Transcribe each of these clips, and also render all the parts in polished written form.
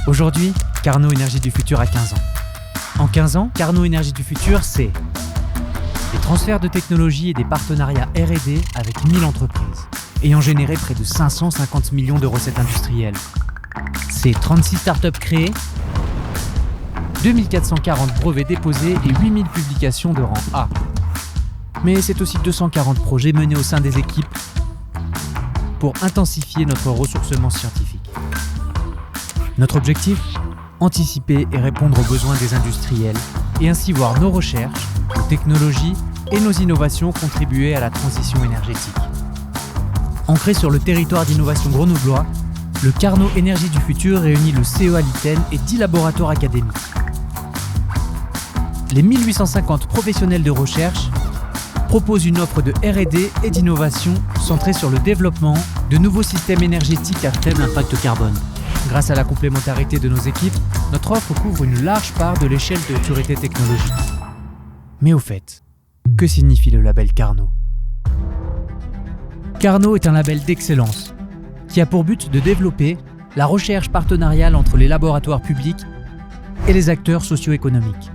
Aujourd'hui, Carnot Énergie du Futur a 15 ans. En 15 ans, Carnot Énergie du Futur, c'est des transferts de technologie et des partenariats R&D avec 1000 entreprises, ayant généré près de 550 millions de recettes industrielles. C'est 36 startups créées, 2440 brevets déposés et 8000 publications de rang A. Mais c'est aussi 240 projets menés au sein des équipes pour intensifier notre ressourcement scientifique. Notre objectif ? Anticiper et répondre aux besoins des industriels et ainsi voir nos recherches, nos technologies et nos innovations contribuer à la transition énergétique. Ancré sur le territoire d'innovation grenoblois, le Carnot Énergie du Futur réunit le CEA Liten et 10 laboratoires académiques. Les 1850 professionnels de recherche proposent une offre de R&D et d'innovation centrée sur le développement de nouveaux systèmes énergétiques à faible impact carbone. Grâce à la complémentarité de nos équipes, notre offre couvre une large part de l'échelle de maturité technologique. Mais au fait, que signifie le label Carnot ? Carnot est un label d'excellence qui a pour but de développer la recherche partenariale entre les laboratoires publics et les acteurs socio-économiques.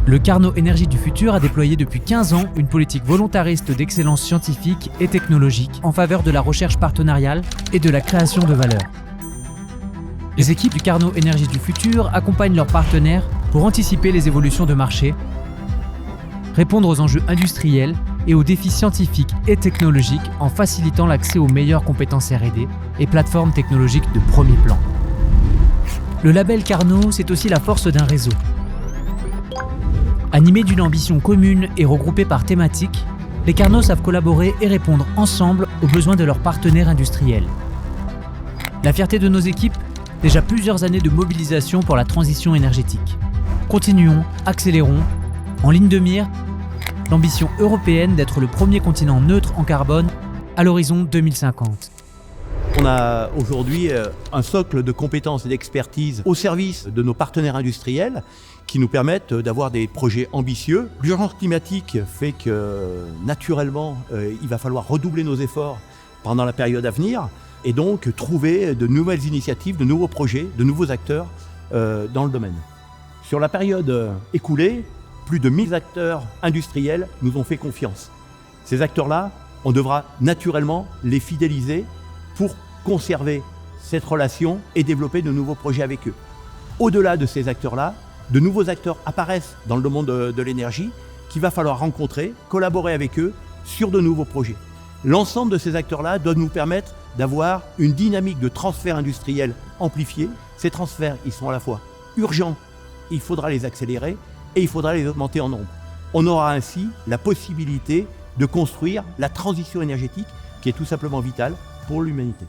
Le Carnot Énergie du Futur a déployé depuis 15 ans une politique volontariste d'excellence scientifique et technologique en faveur de la recherche partenariale et de la création de valeur. Les équipes du Carnot Énergie du Futur accompagnent leurs partenaires pour anticiper les évolutions de marché, répondre aux enjeux industriels et aux défis scientifiques et technologiques en facilitant l'accès aux meilleures compétences R&D et plateformes technologiques de premier plan. Le label Carnot, c'est aussi la force d'un réseau. Animés d'une ambition commune et regroupés par thématique, les Carnots savent collaborer et répondre ensemble aux besoins de leurs partenaires industriels. La fierté de nos équipes, déjà plusieurs années de mobilisation pour la transition énergétique. Continuons, accélérons, en ligne de mire, l'ambition européenne d'être le premier continent neutre en carbone à l'horizon 2050. On a aujourd'hui un socle de compétences et d'expertise au service de nos partenaires industriels qui nous permettent d'avoir des projets ambitieux. L'urgence climatique fait que naturellement, il va falloir redoubler nos efforts pendant la période à venir et donc trouver de nouvelles initiatives, de nouveaux projets, de nouveaux acteurs dans le domaine. Sur la période écoulée, plus de 1000 acteurs industriels nous ont fait confiance. Ces acteurs-là, on devra naturellement les fidéliser pour conserver cette relation et développer de nouveaux projets avec eux. Au-delà de ces acteurs-là, de nouveaux acteurs apparaissent dans le monde de l'énergie qu'il va falloir rencontrer, collaborer avec eux sur de nouveaux projets. L'ensemble de ces acteurs-là doit nous permettre d'avoir une dynamique de transfert industriel amplifiée. Ces transferts, ils sont à la fois urgents, il faudra les accélérer et il faudra les augmenter en nombre. On aura ainsi la possibilité de construire la transition énergétique qui est tout simplement vitale pour l'humanité.